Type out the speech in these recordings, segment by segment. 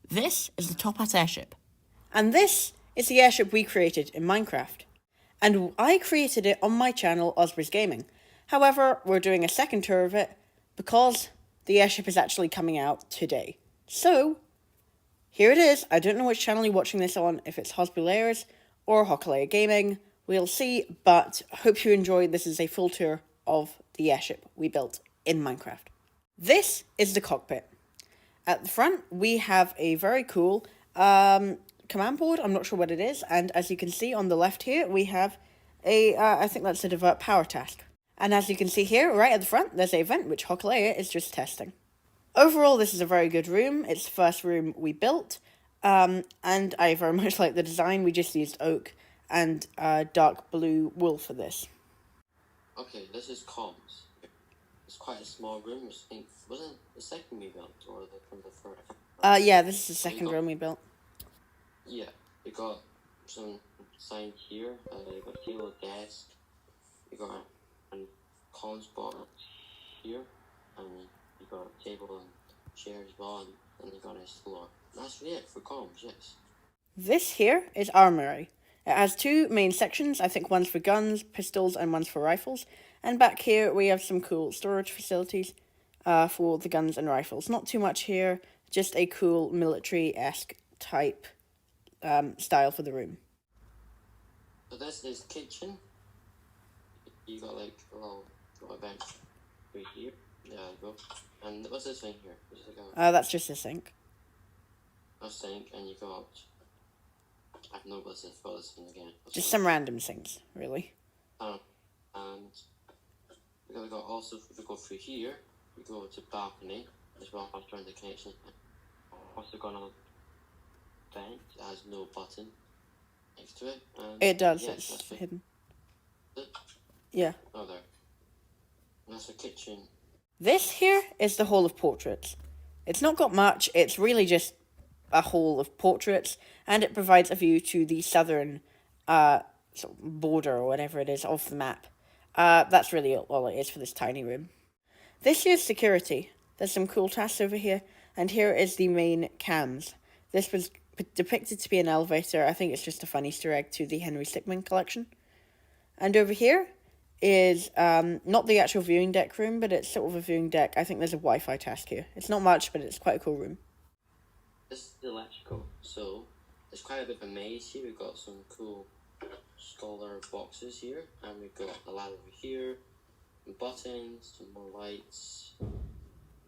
This is the Top Hat airship. And this is the airship we created in Minecraft. And I created it on my channel, Osbers Gaming. However, we're doing a second tour of it because the airship is actually coming out today. So, here it is. I don't know which channel you're watching this on, if it's hosbuilars or Holkuelia Gaming. We'll see, but hope you enjoyed. This is a full tour of the airship we built in Minecraft. This is the cockpit. At the front, we have a very cool command board. I'm not sure what it is. And as you can see on the left here, we have a, I think that's a divert power task. And as you can see here, right at the front, there's a vent which Holkuelia is just testing. Overall, this is a very good room. It's the first room we built. And I very much like the design. We just used oak and dark blue wool for this. Okay, this is comms. It's quite a small room. I think wasn't the second we built or from the first? Yeah, this is the second room we built. Yeah, we got some sign here. You got table, desk. You got a comms box here, and you got a table and chair as well, and you got a floor. That's really it for comms. Yes. This here is Armory. It has two main sections. I think one's for guns, pistols, and one's for rifles. And back here, we have some cool storage facilities for the guns and rifles. Not too much here, just a cool military-esque type style for the room. So this is kitchen. You got like a bench right here. There you go. And what's this thing here? That's just a sink. A sink, and you got... I don't know what's this thing again. Just some random sinks, really. And we got also, if we go through here, we go to balcony as well after the connection. Also got a vent that has no button next to it. And it does, yeah, it's hidden. It? Yeah. Oh, there. And that's a kitchen. This here is the Hall of Portraits. It's not got much, it's really just a hall of portraits, and it provides a view to the southern sort of border or whatever it is of the map. That's really all it is for this tiny room. This here's security. There's some cool tasks over here, and here is the main cams. This was depicted to be an elevator. I think it's just a fun Easter egg to the Henry Stickmin collection. And over here is not the actual viewing deck room, but it's sort of a viewing deck. I think there's a Wi-Fi task here. It's not much, but it's quite a cool room. This is the electrical, so there's quite a bit of a maze here. We've got some cool scholar boxes here, and we've got a ladder over here, some buttons, some more lights,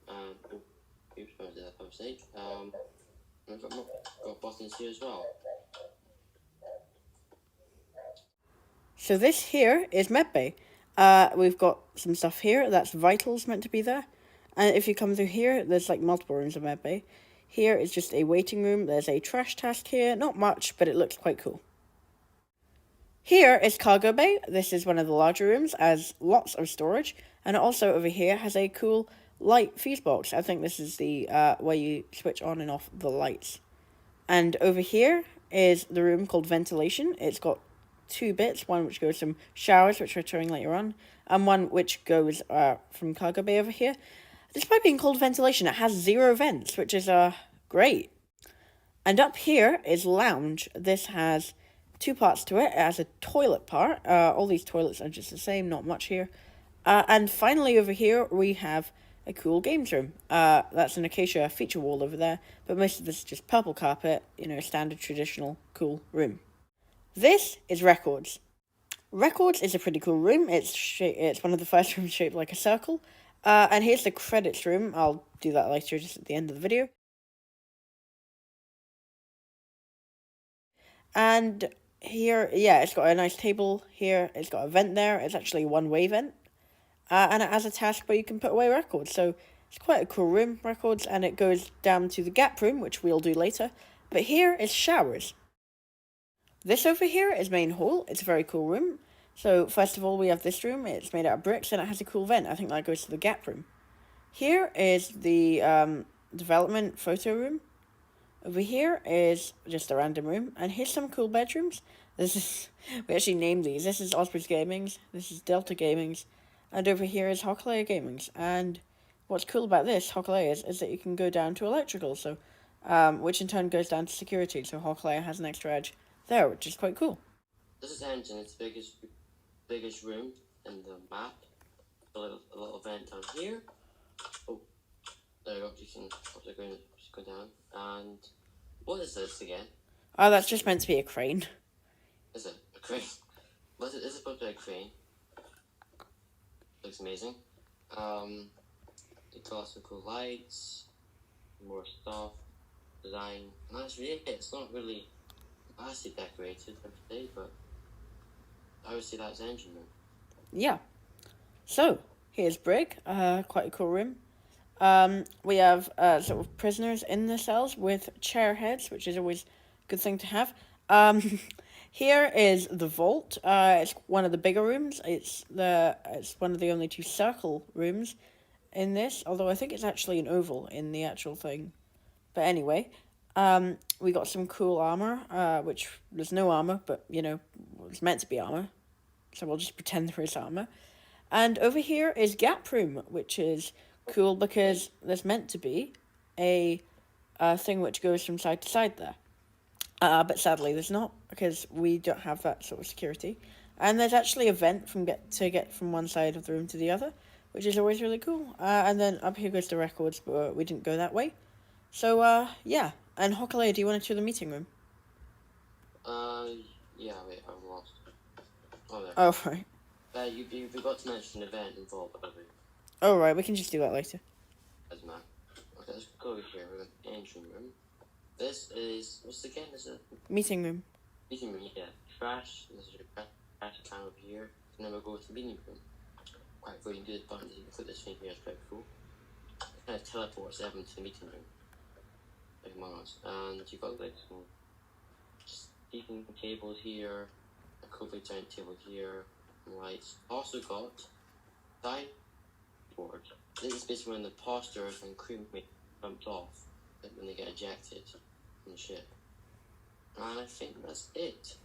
oops, sorry, did that by mistake. And we've got buttons here as well. So this here is medbay. We've got some stuff here, that's vitals meant to be there. And if you come through here, there's like multiple rooms of medbay. Here is just a waiting room. There's a trash task here. Not much, but it looks quite cool. Here is cargo bay. This is one of the larger rooms, has lots of storage. And also over here has a cool light fuse box. I think this is the where you switch on and off the lights. And over here is the room called ventilation. It's got two bits. One which goes from showers, which we're showing later on. And one which goes from cargo bay over here. Despite being called ventilation, it has 0 vents, which is great. And up here is lounge. This has 2 parts to it. It has a toilet part. All these toilets are just the same, not much here. And finally over here, we have a cool games room. That's an acacia feature wall over there, but most of this is just purple carpet, you know, standard traditional cool room. This is records. Records is a pretty cool room. It's one of the first rooms shaped like a circle. And here's the credits room. I'll do that later, just at the end of the video. And here, yeah, it's got a nice table here. It's got a vent there. It's actually a one-way vent. And it has a task where you can put away records. So it's quite a cool room, records. And it goes down to the gap room, which we'll do later. But here is showers. This over here is main hall. It's a very cool room. So, first of all, we have this room. It's made out of bricks, and it has a cool vent. I think that goes to the gap room. Here is the development photo room. Over here is just a random room. And here's some cool bedrooms. We actually named these. This is Osbers Gaming's. This is Delta Gaming's. And over here is Holkuelia Gaming's. And what's cool about this, Holkuelia, is that you can go down to electrical. So, which in turn goes down to security. So Holkuelia has an extra edge there, which is quite cool. This is engine. It's the biggest room in the map. A little vent down here. Oh, there you go. You can just go down. And what is this again? Oh, that's just meant to be a crane. Is it a crane? What is it? Is it supposed to be a crane? Looks amazing. It's got some cool lights, more stuff, design, and that's really it. It's not really massively decorated, I would say, but I would say that's engine room. Yeah. So, here's Brig, quite a cool room. We have sort of prisoners in the cells with chair heads, which is always a good thing to have. Here is the vault. It's one of the bigger rooms. It's one of the only 2 circle rooms in this, although I think it's actually an oval in the actual thing. But anyway, we got some cool armor, which there's no armor, but you know, it's meant to be armor, so we'll just pretend there is armor. And over here is Gap Room, which is cool because there's meant to be a thing which goes from side to side there. But sadly there's not, because we don't have that sort of security. And there's actually a vent to get from one side of the room to the other, which is always really cool. And then up here goes the records, but we didn't go that way. So, yeah. And Holkuelia, do you want to tour the meeting room? Yeah, wait, I've lost. Oh, there. Oh, right. You forgot to mention the event involved, by the way. Oh, right, we can just do that later. Doesn't matter. Okay, let's go over here. We've got the engine room. This is, what's it again? This is a Meeting room. meeting room, yeah. Trash. This is your trash can over here. And then we'll go to the meeting room. Quite cool. You can do this button. You can click this thing here. It's quite cool. It kind of teleports everyone to the meeting room. Like Among Us. And you've got like some speaking tables here, a coffee giant table here, and lights. Also got sideboard. This is basically when the posters and crewmate bumped off when they get ejected from the ship. And I think that's it.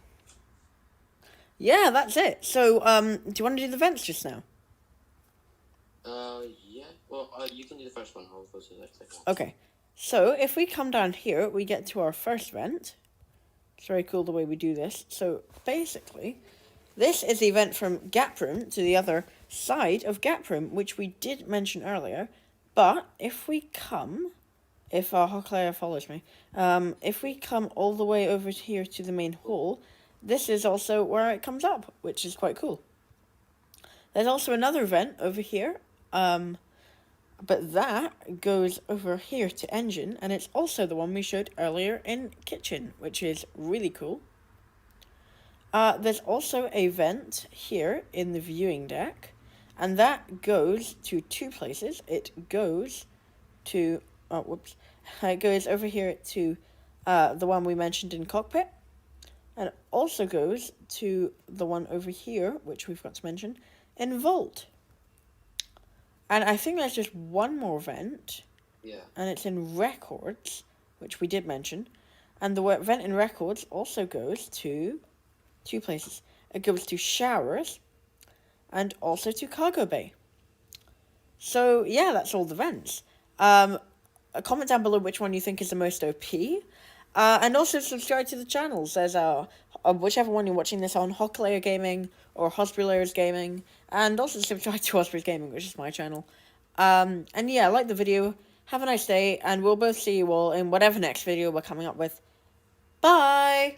Yeah, that's it. So, do you want to do the vents just now? Yeah. Well, you can do the first one. I'll go to the second one. Okay. So, if we come down here, we get to our first vent. It's very cool the way we do this. So, basically, this is the event from Gap Room to the other side of Gap Room, which we did mention earlier. But if we come, if Holkuelia follows me, if we come all the way over here to the main hall, this is also where it comes up, which is quite cool. There's also another vent over here, but that goes over here to engine, and it's also the one we showed earlier in kitchen, which is really cool. There's also a vent here in the viewing deck, and that goes to 2 places. It goes to, it goes over here to the one we mentioned in cockpit, and it also goes to the one over here, which we forgot to mention, in vault. And I think there's just one more vent. Yeah. And it's in records, which we did mention. And the vent in records also goes to 2 places. It goes to showers and also to cargo bay. So, yeah, that's all the vents. Comment down below which one you think is the most OP. And also subscribe to the channels. There's whichever one you're watching this on, Holkuelia Gaming or hosbuilars Gaming. And also subscribe to osbers Gaming, which is my channel. And yeah, like the video. Have a nice day, and we'll both see you all in whatever next video we're coming up with. Bye!